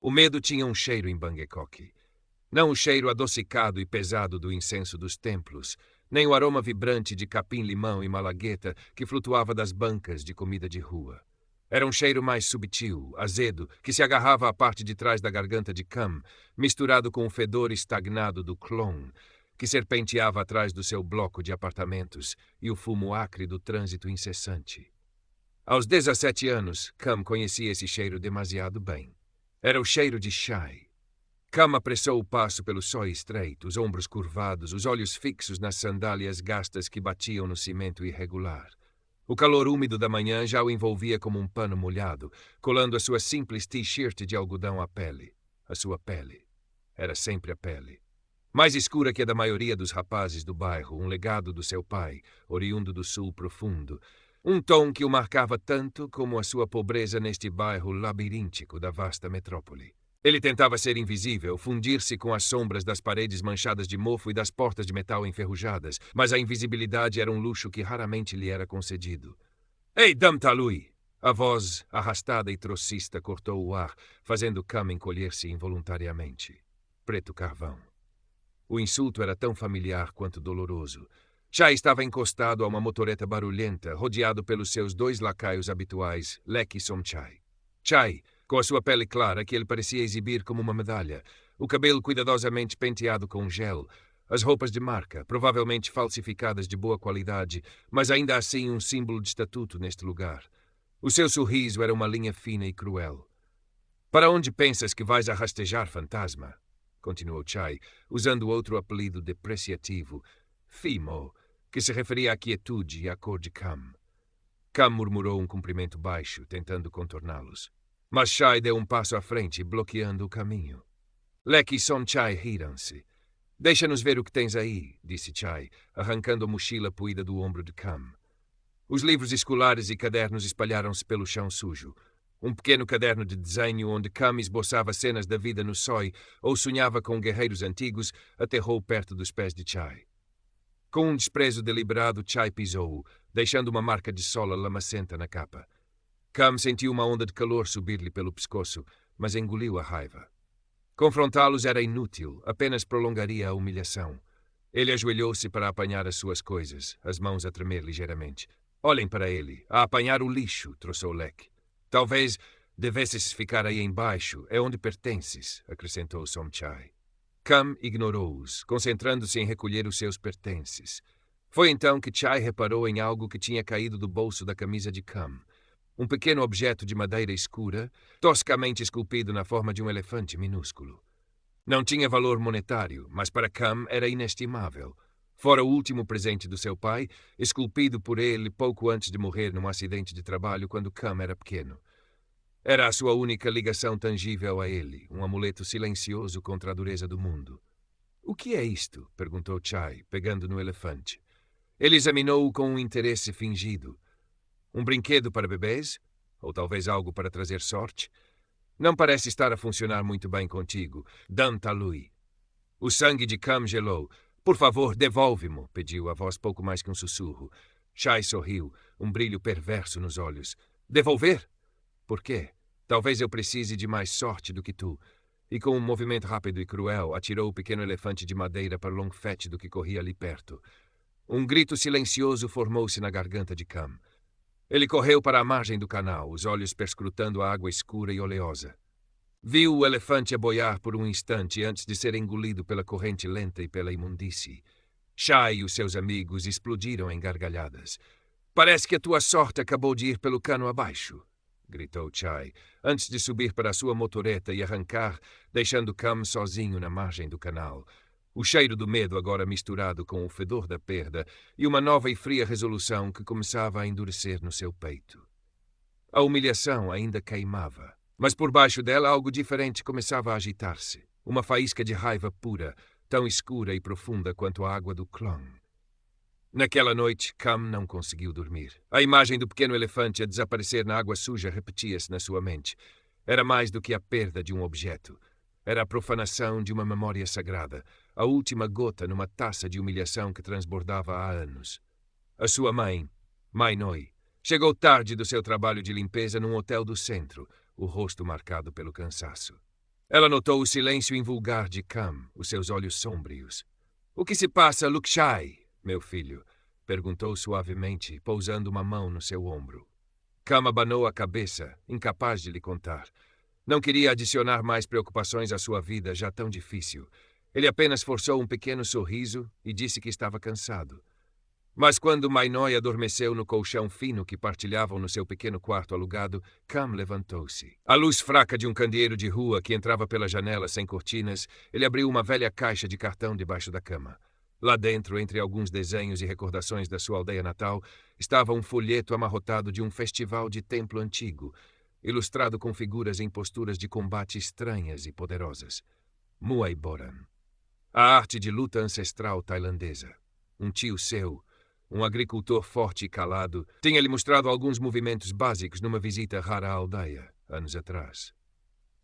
O medo tinha um cheiro em Bangkok. Não o cheiro adocicado e pesado do incenso dos templos, nem o aroma vibrante de capim-limão e malagueta que flutuava das bancas de comida de rua. Era um cheiro mais subtil, azedo, que se agarrava à parte de trás da garganta de Cam, misturado com o fedor estagnado do clone, que serpenteava atrás do seu bloco de apartamentos, e o fumo acre do trânsito incessante. Aos 17 anos, Cam conhecia esse cheiro demasiado bem. Era o cheiro de chai. Cam apressou o passo pelo sói estreito, os ombros curvados, os olhos fixos nas sandálias gastas que batiam no cimento irregular. O calor úmido da manhã já o envolvia como um pano molhado, colando a sua simples t-shirt de algodão à pele. A sua pele. Era sempre a pele. Mais escura que a da maioria dos rapazes do bairro, um legado do seu pai, oriundo do sul profundo. Um tom que o marcava tanto como a sua pobreza neste bairro labiríntico da vasta metrópole. Ele tentava ser invisível, fundir-se com as sombras das paredes manchadas de mofo e das portas de metal enferrujadas, mas a invisibilidade era um luxo que raramente lhe era concedido. "Ei, Dam Talui!" A voz, arrastada e trocista, cortou o ar, fazendo Cam encolher-se involuntariamente. Preto carvão. O insulto era tão familiar quanto doloroso. Chai estava encostado a uma motoreta barulhenta, rodeado pelos seus 2 lacaios habituais, Lek e Somchai. Chai, com a sua pele clara que ele parecia exibir como uma medalha, o cabelo cuidadosamente penteado com gel, as roupas de marca, provavelmente falsificadas de boa qualidade, mas ainda assim um símbolo de estatuto neste lugar. O seu sorriso era uma linha fina e cruel. "Para onde pensas que vais a rastejar, fantasma?" continuou Chai, usando outro apelido depreciativo, Fimo, que se referia à quietude e à cor de Cam. Cam murmurou um cumprimento baixo, tentando contorná-los. Mas Chai deu um passo à frente, bloqueando o caminho. Lek e Somchai riram-se. "Deixa-nos ver o que tens aí", disse Chai, arrancando a mochila poída do ombro de Cam. Os livros escolares e cadernos espalharam-se pelo chão sujo. Um pequeno caderno de desenho onde Cam esboçava cenas da vida no sói ou sonhava com guerreiros antigos aterrou perto dos pés de Chai. Com um desprezo deliberado, Chai pisou-o, deixando uma marca de sola lamacenta na capa. Cam sentiu uma onda de calor subir-lhe pelo pescoço, mas engoliu a raiva. Confrontá-los era inútil, apenas prolongaria a humilhação. Ele ajoelhou-se para apanhar as suas coisas, as mãos a tremer ligeiramente. "Olhem para ele, a apanhar o lixo", troçou Lek. "Talvez devesses ficar aí embaixo, é onde pertences", acrescentou Somchai. Cam ignorou-os, concentrando-se em recolher os seus pertences. Foi então que Chai reparou em algo que tinha caído do bolso da camisa de Cam. Um pequeno objeto de madeira escura, toscamente esculpido na forma de um elefante minúsculo. Não tinha valor monetário, mas para Cam era inestimável. Fora o último presente do seu pai, esculpido por ele pouco antes de morrer num acidente de trabalho quando Cam era pequeno. Era a sua única ligação tangível a ele, um amuleto silencioso contra a dureza do mundo. "O que é isto?" perguntou Chai, pegando no elefante. Ele examinou-o com um interesse fingido. "Um brinquedo para bebês? Ou talvez algo para trazer sorte? Não parece estar a funcionar muito bem contigo, Dam Talui." O sangue de Cam gelou. "Por favor, devolve-mo", pediu a voz pouco mais que um sussurro. Chai sorriu, um brilho perverso nos olhos. "Devolver? Por quê? Talvez eu precise de mais sorte do que tu." E com um movimento rápido e cruel, atirou o pequeno elefante de madeira para o Longfet do que corria ali perto. Um grito silencioso formou-se na garganta de Cam. Ele correu para a margem do canal, os olhos perscrutando a água escura e oleosa. Viu o elefante a boiar por um instante antes de ser engolido pela corrente lenta e pela imundície. Chai e os seus amigos explodiram em gargalhadas. "Parece que a tua sorte acabou de ir pelo cano abaixo", gritou Chai, antes de subir para a sua motoreta e arrancar, deixando Cam sozinho na margem do canal. O cheiro do medo agora misturado com o fedor da perda e uma nova e fria resolução que começava a endurecer no seu peito. A humilhação ainda queimava, mas por baixo dela algo diferente começava a agitar-se. Uma faísca de raiva pura, tão escura e profunda quanto a água do Klong. Naquela noite, Cam não conseguiu dormir. A imagem do pequeno elefante a desaparecer na água suja repetia-se na sua mente. Era mais do que a perda de um objeto. Era a profanação de uma memória sagrada, a última gota numa taça de humilhação que transbordava há anos. A sua mãe, Mai Noi, chegou tarde do seu trabalho de limpeza num hotel do centro, o rosto marcado pelo cansaço. Ela notou o silêncio invulgar de Cam, os seus olhos sômbrios. O que se passa, Lukshai, meu filho? Perguntou suavemente, pousando uma mão no seu ombro. Cam abanou a cabeça, incapaz de lhe contar. Não queria adicionar mais preocupações à sua vida, já tão difícil. Ele apenas forçou um pequeno sorriso e disse que estava cansado. Mas quando Mainoi adormeceu no colchão fino que partilhavam no seu pequeno quarto alugado, Cam levantou-se. À luz fraca de um candeeiro de rua que entrava pela janela sem cortinas, ele abriu uma velha caixa de cartão debaixo da cama. Lá dentro, entre alguns desenhos e recordações da sua aldeia natal, estava um folheto amarrotado de um festival de templo antigo, ilustrado com figuras em posturas de combate estranhas e poderosas. Muay Boran. A arte de luta ancestral tailandesa. Um tio seu, um agricultor forte e calado, tinha-lhe mostrado alguns movimentos básicos numa visita rara à aldeia, anos atrás.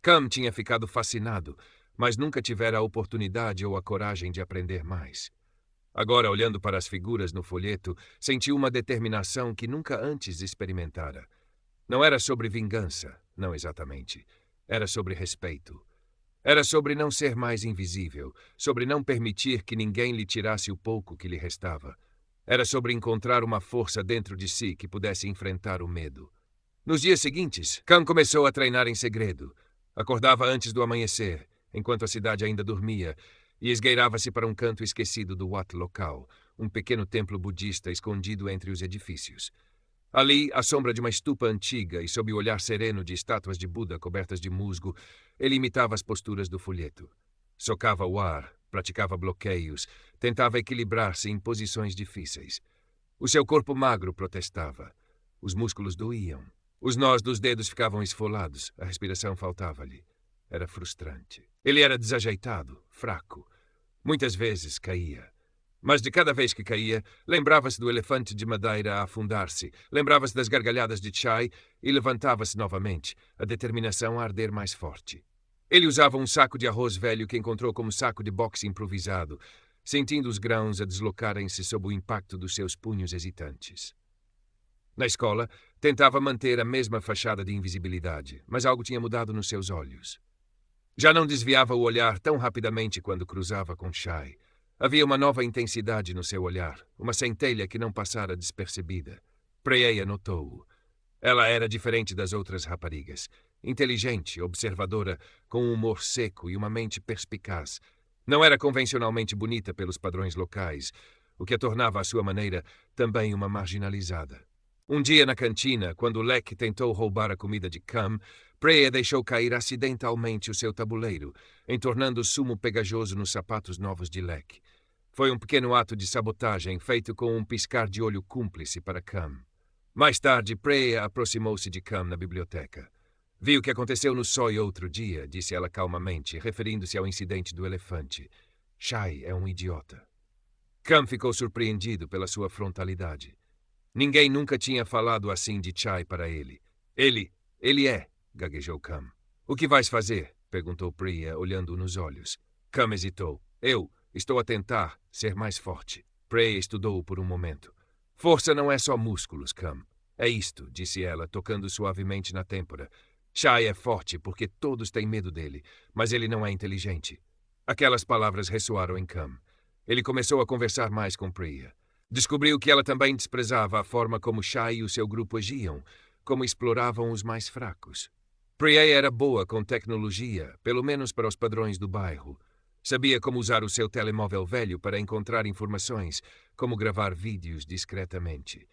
Cam tinha ficado fascinado, mas nunca tivera a oportunidade ou a coragem de aprender mais. Agora, olhando para as figuras no folheto, sentiu uma determinação que nunca antes experimentara. Não era sobre vingança, não exatamente. Era sobre respeito. Era sobre não ser mais invisível, sobre não permitir que ninguém lhe tirasse o pouco que lhe restava. Era sobre encontrar uma força dentro de si que pudesse enfrentar o medo. Nos dias seguintes, Cam começou a treinar em segredo. Acordava antes do amanhecer, enquanto a cidade ainda dormia, e esgueirava-se para um canto esquecido do Wat local, um pequeno templo budista escondido entre os edifícios. Ali, à sombra de uma estupa antiga e sob o olhar sereno de estátuas de Buda cobertas de musgo, ele imitava as posturas do folheto. Socava o ar, praticava bloqueios, tentava equilibrar-se em posições difíceis. O seu corpo magro protestava. Os músculos doíam. Os nós dos dedos ficavam esfolados, a respiração faltava-lhe. Era frustrante. Ele era desajeitado, fraco. Muitas vezes caía. Mas de cada vez que caía, lembrava-se do elefante de madeira a afundar-se, lembrava-se das gargalhadas de Chai e levantava-se novamente, a determinação a arder mais forte. Ele usava um saco de arroz velho que encontrou como saco de boxe improvisado, sentindo os grãos a deslocarem-se sob o impacto dos seus punhos hesitantes. Na escola, tentava manter a mesma fachada de invisibilidade, mas algo tinha mudado nos seus olhos. Já não desviava o olhar tão rapidamente quando cruzava com Chai. Havia uma nova intensidade no seu olhar, uma centelha que não passara despercebida. Preeya notou-o. Ela era diferente das outras raparigas. Inteligente, observadora, com um humor seco e uma mente perspicaz. Não era convencionalmente bonita pelos padrões locais, o que a tornava à sua maneira também uma marginalizada. Um dia na cantina, quando Lek tentou roubar a comida de Cam, Preeya deixou cair acidentalmente o seu tabuleiro, entornando sumo pegajoso nos sapatos novos de Lek. Foi um pequeno ato de sabotagem feito com um piscar de olho cúmplice para Cam. Mais tarde, Preeya aproximou-se de Cam na biblioteca. Vi o que aconteceu no Soi outro dia, disse ela calmamente, referindo-se ao incidente do elefante. Chai é um idiota. Cam ficou surpreendido pela sua frontalidade. Ninguém nunca tinha falado assim de Chai para ele. Ele é, gaguejou Cam. O que vais fazer? Perguntou Preeya, olhando-o nos olhos. Cam hesitou. Eu estou a tentar ser mais forte. Preeya estudou-o por um momento. Força não é só músculos, Cam. É isto, disse ela, tocando suavemente na têmpora. Chai é forte porque todos têm medo dele, mas ele não é inteligente. Aquelas palavras ressoaram em Cam. Ele começou a conversar mais com Preeya. Descobriu que ela também desprezava a forma como Chai e o seu grupo agiam, como exploravam os mais fracos. Preeya era boa com tecnologia, pelo menos para os padrões do bairro. Sabia como usar o seu telemóvel velho para encontrar informações, como gravar vídeos discretamente.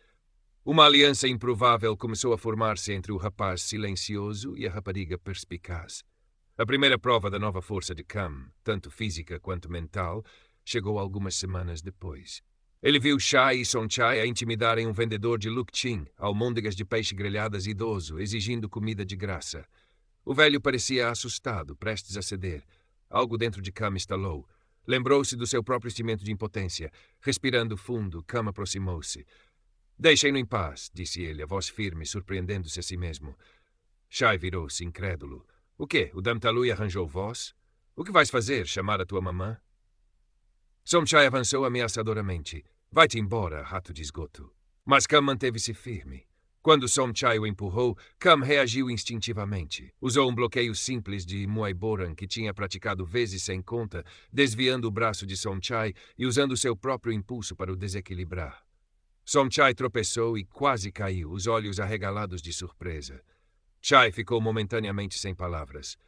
Uma aliança improvável começou a formar-se entre o rapaz silencioso e a rapariga perspicaz. A primeira prova da nova força de Cam, tanto física quanto mental, chegou algumas semanas depois. Ele viu Chai e Sonchai a intimidarem um vendedor de lukchin, almôndegas de peixe grelhadas idoso, exigindo comida de graça. O velho parecia assustado, prestes a ceder. Algo dentro de Cam estalou. Lembrou-se do seu próprio sentimento de impotência. Respirando fundo, Cam aproximou-se. Deixem-no em paz, disse ele, a voz firme, surpreendendo-se a si mesmo. Chai virou-se, incrédulo. O quê? O Damtalui arranjou voz? O que vais fazer? Chamar a tua mamã? Sonchai avançou ameaçadoramente. Vai-te embora, rato de esgoto. Mas Cam manteve-se firme. Quando Somchai o empurrou, Kam reagiu instintivamente. Usou um bloqueio simples de Muay Boran que tinha praticado vezes sem conta, desviando o braço de Somchai e usando seu próprio impulso para o desequilibrar. Somchai tropeçou e quase caiu, os olhos arregalados de surpresa. Chai ficou momentaneamente sem palavras.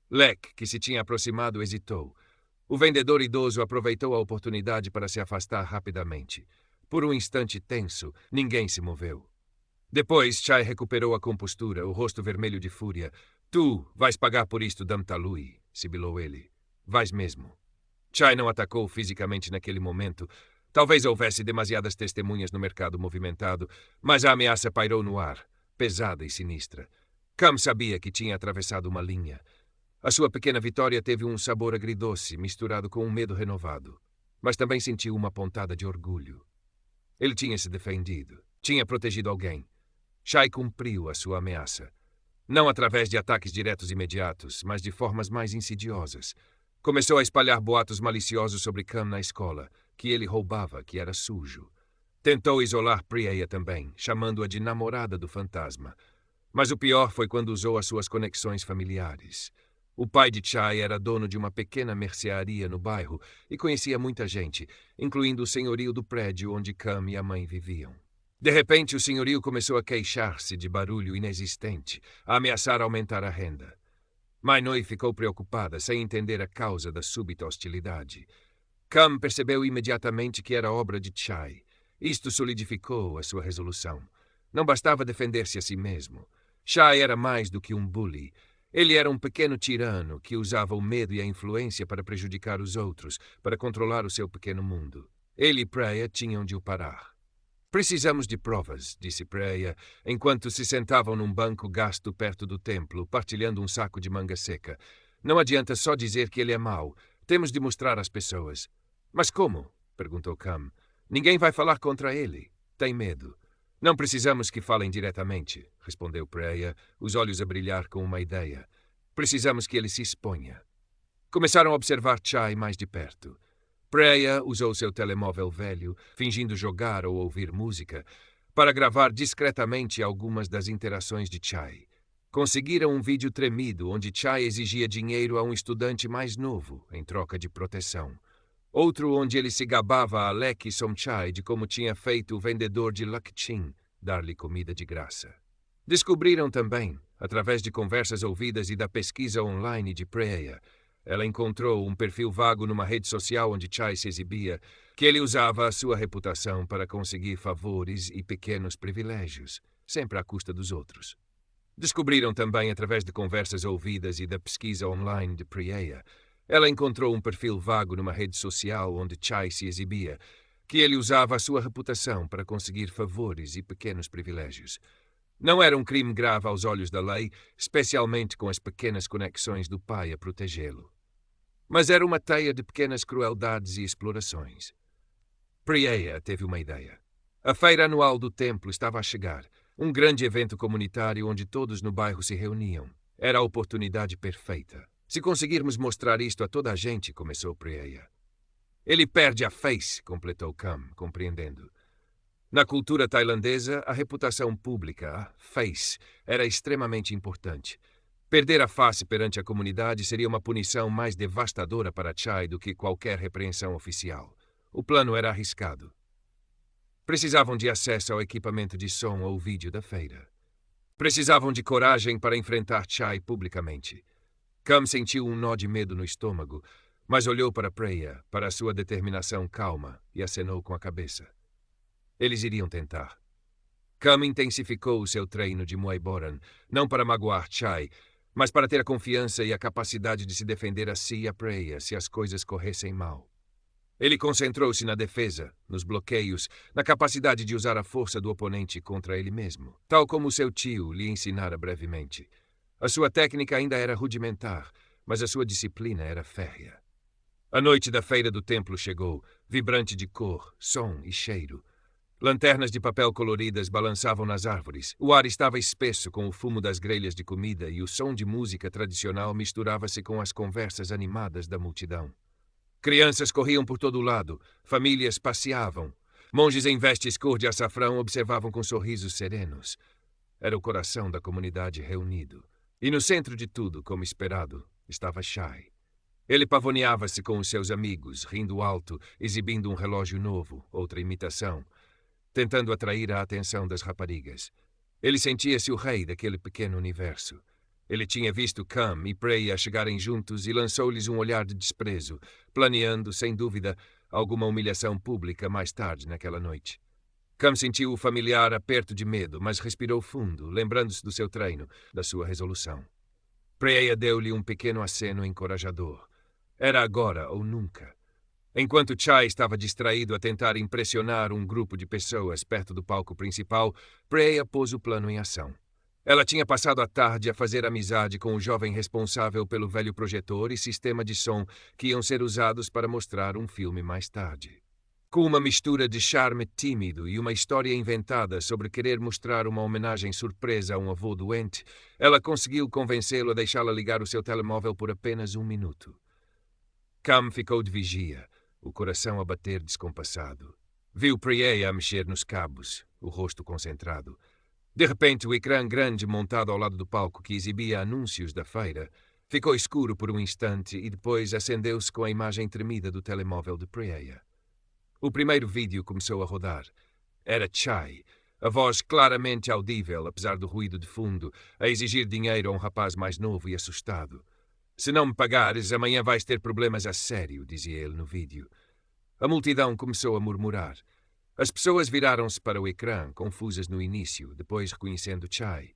Lek, que se tinha aproximado, hesitou. O vendedor idoso aproveitou a oportunidade para se afastar rapidamente. Por um instante tenso, ninguém se moveu. Depois, Chai recuperou a compostura, o rosto vermelho de fúria. Tu vais pagar por isto, Damtalui, sibilou ele. Vais mesmo. Chai não atacou fisicamente naquele momento. Talvez houvesse demasiadas testemunhas no mercado movimentado, mas a ameaça pairou no ar, pesada e sinistra. Kam sabia que tinha atravessado uma linha. A sua pequena vitória teve um sabor agridoce, misturado com um medo renovado. Mas também sentiu uma pontada de orgulho. Ele tinha se defendido, tinha protegido alguém. Chai cumpriu a sua ameaça. Não através de ataques diretos imediatos, mas de formas mais insidiosas. Começou a espalhar boatos maliciosos sobre Kam na escola, que ele roubava, que era sujo. Tentou isolar Priya também, chamando-a de namorada do fantasma. Mas o pior foi quando usou as suas conexões familiares. O pai de Chai era dono de uma pequena mercearia no bairro e conhecia muita gente, incluindo o senhorio do prédio onde Kam e a mãe viviam. De repente, o senhorio começou a queixar-se de barulho inexistente, a ameaçar aumentar a renda. Mainoi ficou preocupada, sem entender a causa da súbita hostilidade. Kam percebeu imediatamente que era obra de Chai. Isto solidificou a sua resolução. Não bastava defender-se a si mesmo. Chai era mais do que um bully. Ele era um pequeno tirano que usava o medo e a influência para prejudicar os outros, para controlar o seu pequeno mundo. Ele e Priya tinham de o parar. Precisamos de provas, disse Priya, enquanto se sentavam num banco gasto perto do templo, partilhando um saco de manga seca. Não adianta só dizer que ele é mau. Temos de mostrar às pessoas. Mas como? Perguntou Kam. Ninguém vai falar contra ele. Tem medo. Não precisamos que falem diretamente, respondeu Priya, os olhos a brilhar com uma ideia. Precisamos que ele se exponha. Começaram a observar Chai mais de perto. Priya usou seu telemóvel velho, fingindo jogar ou ouvir música, para gravar discretamente algumas das interações de Chai. Conseguiram um vídeo tremido onde Chai exigia dinheiro a um estudante mais novo, em troca de proteção. Outro onde ele se gabava a Lek Somchai de como tinha feito o vendedor de Lakchin dar-lhe comida de graça. Descobriram também, através de conversas ouvidas e da pesquisa online de Priya, ela encontrou um perfil vago numa rede social onde Chai se exibia, que ele usava a sua reputação para conseguir favores e pequenos privilégios, sempre à custa dos outros. Descobriram também, através de conversas ouvidas e da pesquisa online de Priya, ela encontrou um perfil vago numa rede social onde Chai se exibia, que ele usava a sua reputação para conseguir favores e pequenos privilégios. Não era um crime grave aos olhos da lei, especialmente com as pequenas conexões do pai a protegê-lo. Mas era uma teia de pequenas crueldades e explorações. Priya teve uma ideia. A feira anual do templo estava a chegar, um grande evento comunitário onde todos no bairro se reuniam. Era a oportunidade perfeita. Se conseguirmos mostrar isto a toda a gente, começou Priya. Ele perde a face, completou Kam, compreendendo. Na cultura tailandesa, a reputação pública, a face, era extremamente importante. Perder a face perante a comunidade seria uma punição mais devastadora para Chai do que qualquer repreensão oficial. O plano era arriscado. Precisavam de acesso ao equipamento de som ou vídeo da feira. Precisavam de coragem para enfrentar Chai publicamente. Kam sentiu um nó de medo no estômago, mas olhou para Priya, para a sua determinação calma, e acenou com a cabeça. Eles iriam tentar. Kam intensificou o seu treino de Muay Boran, não para magoar Chai, mas para ter a confiança e a capacidade de se defender a si e a Priya se as coisas corressem mal. Ele concentrou-se na defesa, nos bloqueios, na capacidade de usar a força do oponente contra ele mesmo, tal como seu tio lhe ensinara brevemente. A sua técnica ainda era rudimentar, mas a sua disciplina era férrea. A noite da feira do templo chegou, vibrante de cor, som e cheiro. Lanternas de papel coloridas balançavam nas árvores. O ar estava espesso com o fumo das grelhas de comida e o som de música tradicional misturava-se com as conversas animadas da multidão. Crianças corriam por todo lado, famílias passeavam. Monges em vestes cor de açafrão observavam com sorrisos serenos. Era o coração da comunidade reunido. E no centro de tudo, como esperado, estava Chai. Ele pavoneava-se com os seus amigos, rindo alto, exibindo um relógio novo, outra imitação, tentando atrair a atenção das raparigas. Ele sentia-se o rei daquele pequeno universo. Ele tinha visto Cam e Preya chegarem juntos e lançou-lhes um olhar de desprezo, planeando, sem dúvida, alguma humilhação pública mais tarde naquela noite. Cam sentiu o familiar aperto de medo, mas respirou fundo, lembrando-se do seu treino, da sua resolução. Preya deu-lhe um pequeno aceno encorajador. Era agora ou nunca. Enquanto Chai estava distraído a tentar impressionar um grupo de pessoas perto do palco principal, Preya pôs o plano em ação. Ela tinha passado a tarde a fazer amizade com o jovem responsável pelo velho projetor e sistema de som que iam ser usados para mostrar um filme mais tarde. Com uma mistura de charme tímido e uma história inventada sobre querer mostrar uma homenagem surpresa a um avô doente, ela conseguiu convencê-lo a deixá-la ligar o seu telemóvel por apenas 1 minuto. Cam ficou de vigia, o coração a bater descompassado. Viu Preya a mexer nos cabos, o rosto concentrado. De repente, o ecrã grande montado ao lado do palco que exibia anúncios da feira ficou escuro por um instante e depois acendeu-se com a imagem tremida do telemóvel de Preya. O primeiro vídeo começou a rodar. Era Chai, a voz claramente audível, apesar do ruído de fundo, a exigir dinheiro a um rapaz mais novo e assustado. Se não me pagares, amanhã vais ter problemas a sério, dizia ele no vídeo. A multidão começou a murmurar. As pessoas viraram-se para o ecrã, confusas no início, depois reconhecendo Chai.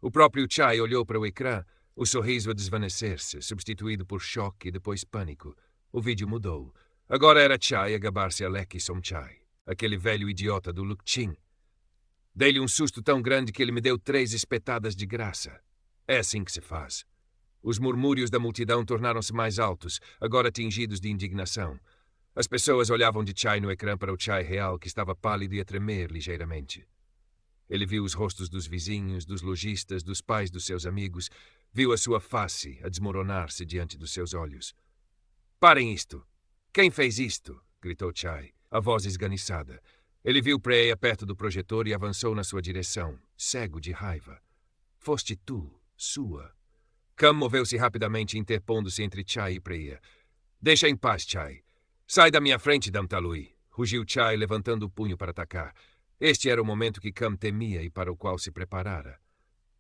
O próprio Chai olhou para o ecrã, o sorriso a desvanecer-se, substituído por choque e depois pânico. O vídeo mudou. Agora era Chai a gabar-se a Lekki Somchai, aquele velho idiota do Lukchin. Dei-lhe um susto tão grande que ele me deu 3 espetadas de graça. É assim que se faz. Os murmúrios da multidão tornaram-se mais altos, agora tingidos de indignação. As pessoas olhavam de Chai no ecrã para o Chai real, que estava pálido e a tremer ligeiramente. Ele viu os rostos dos vizinhos, dos lojistas, dos pais dos seus amigos. Viu a sua face a desmoronar-se diante dos seus olhos. Parem isto! Quem fez isto? Gritou Chai, a voz esganiçada. Ele viu Preya perto do projetor e avançou na sua direção, cego de raiva. Foste tu, sua. Cam moveu-se rapidamente, interpondo-se entre Chai e Preya. Deixa em paz, Chai. Sai da minha frente, Damtalui, rugiu Chai, levantando o punho para atacar. Este era o momento que Cam temia e para o qual se preparara.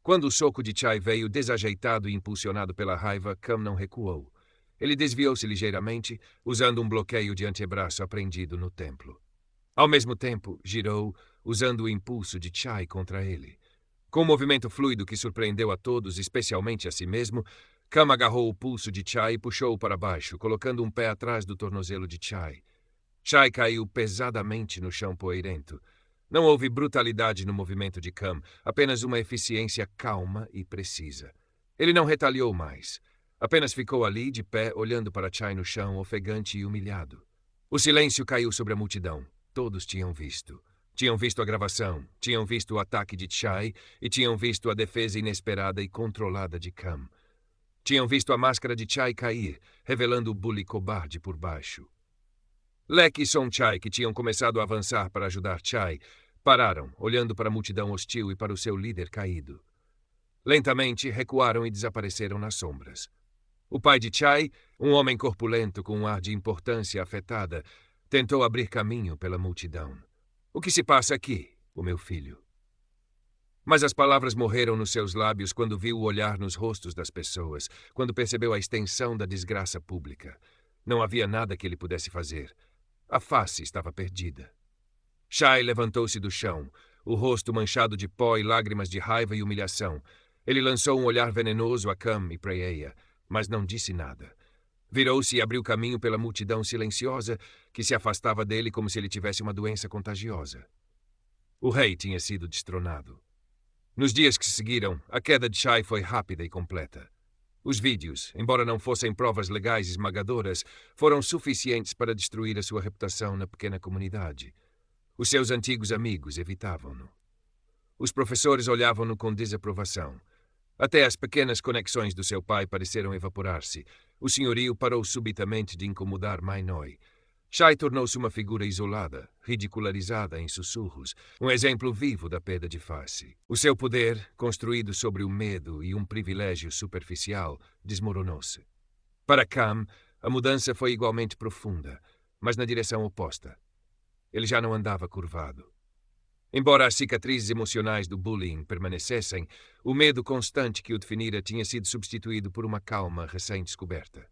Quando o soco de Chai veio desajeitado e impulsionado pela raiva, Cam não recuou. Ele desviou-se ligeiramente, usando um bloqueio de antebraço aprendido no templo. Ao mesmo tempo, girou, usando o impulso de Chai contra ele. Com um movimento fluido que surpreendeu a todos, especialmente a si mesmo, Cam agarrou o pulso de Chai e puxou-o para baixo, colocando um pé atrás do tornozelo de Chai. Chai caiu pesadamente no chão poeirento. Não houve brutalidade no movimento de Cam, apenas uma eficiência calma e precisa. Ele não retaliou mais. Apenas ficou ali, de pé, olhando para Chai no chão, ofegante e humilhado. O silêncio caiu sobre a multidão. Todos tinham visto. Tinham visto a gravação, tinham visto o ataque de Chai e tinham visto a defesa inesperada e controlada de Cam. Tinham visto a máscara de Chai cair, revelando o bully cobarde por baixo. Lekki e Somchai, que tinham começado a avançar para ajudar Chai, pararam, olhando para a multidão hostil e para o seu líder caído. Lentamente, recuaram e desapareceram nas sombras. O pai de Chai, um homem corpulento com um ar de importância afetada, tentou abrir caminho pela multidão. O que se passa aqui, o meu filho? Mas as palavras morreram nos seus lábios quando viu o olhar nos rostos das pessoas, quando percebeu a extensão da desgraça pública. Não havia nada que ele pudesse fazer. A face estava perdida. Chai levantou-se do chão, o rosto manchado de pó e lágrimas de raiva e humilhação. Ele lançou um olhar venenoso a Cam e Preya, mas não disse nada. Virou-se e abriu caminho pela multidão silenciosa que se afastava dele como se ele tivesse uma doença contagiosa. O rei tinha sido destronado. Nos dias que se seguiram, a queda de Chai foi rápida e completa. Os vídeos, embora não fossem provas legais esmagadoras, foram suficientes para destruir a sua reputação na pequena comunidade. Os seus antigos amigos evitavam-no. Os professores olhavam-no com desaprovação. Até as pequenas conexões do seu pai pareceram evaporar-se. O senhorio parou subitamente de incomodar Mainoi. Shai tornou-se uma figura isolada, ridicularizada em sussurros, um exemplo vivo da perda de face. O seu poder, construído sobre o medo e um privilégio superficial, desmoronou-se. Para Cam, a mudança foi igualmente profunda, mas na direção oposta. Ele já não andava curvado. Embora as cicatrizes emocionais do bullying permanecessem, o medo constante que o definira tinha sido substituído por uma calma recém-descoberta.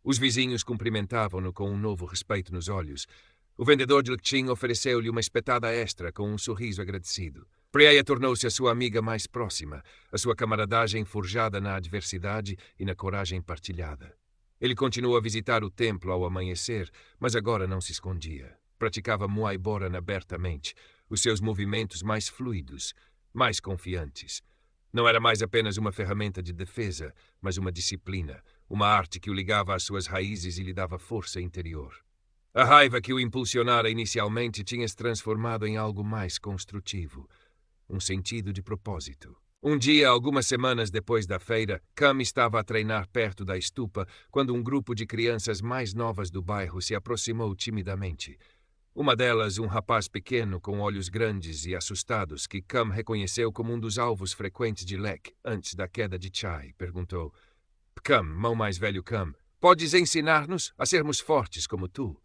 Os vizinhos cumprimentavam-no com um novo respeito nos olhos. O vendedor de Lekchin ofereceu-lhe uma espetada extra com um sorriso agradecido. Priya tornou-se a sua amiga mais próxima, a sua camaradagem forjada na adversidade e na coragem partilhada. Ele continuou a visitar o templo ao amanhecer, mas agora não se escondia. Praticava Muay Boran abertamente, os seus movimentos mais fluidos, mais confiantes. Não era mais apenas uma ferramenta de defesa, mas uma disciplina, uma arte que o ligava às suas raízes e lhe dava força interior. A raiva que o impulsionara inicialmente tinha se transformado em algo mais construtivo, um sentido de propósito. Um dia, algumas semanas depois da feira, Cam estava a treinar perto da estupa quando um grupo de crianças mais novas do bairro se aproximou timidamente. Uma delas, um rapaz pequeno com olhos grandes e assustados, que Cam reconheceu como um dos alvos frequentes de Lek antes da queda de Chai, perguntou: Cam, mão mais velho Cam, podes ensinar-nos a sermos fortes como tu?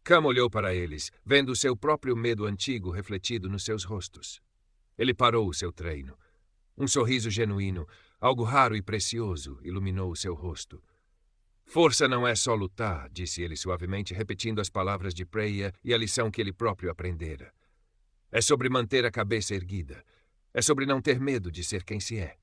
Cam olhou para eles, vendo o seu próprio medo antigo refletido nos seus rostos. Ele parou o seu treino. Um sorriso genuíno, algo raro e precioso, iluminou o seu rosto. Força não é só lutar, disse ele suavemente, repetindo as palavras de Priya e a lição que ele próprio aprendera. É sobre manter a cabeça erguida. É sobre não ter medo de ser quem se é.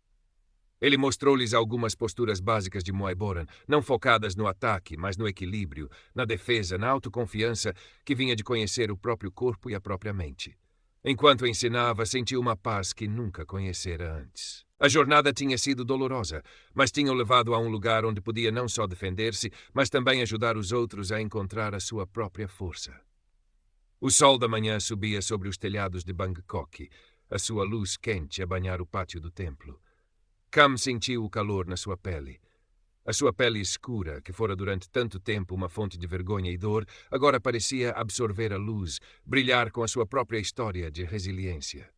Ele mostrou-lhes algumas posturas básicas de Muay Boran, não focadas no ataque, mas no equilíbrio, na defesa, na autoconfiança que vinha de conhecer o próprio corpo e a própria mente. Enquanto ensinava, sentiu uma paz que nunca conhecera antes. A jornada tinha sido dolorosa, mas tinha o levado a um lugar onde podia não só defender-se, mas também ajudar os outros a encontrar a sua própria força. O sol da manhã subia sobre os telhados de Bangkok, a sua luz quente a banhar o pátio do templo. Cam sentiu o calor na sua pele. A sua pele escura, que fora durante tanto tempo uma fonte de vergonha e dor, agora parecia absorver a luz, brilhar com a sua própria história de resiliência.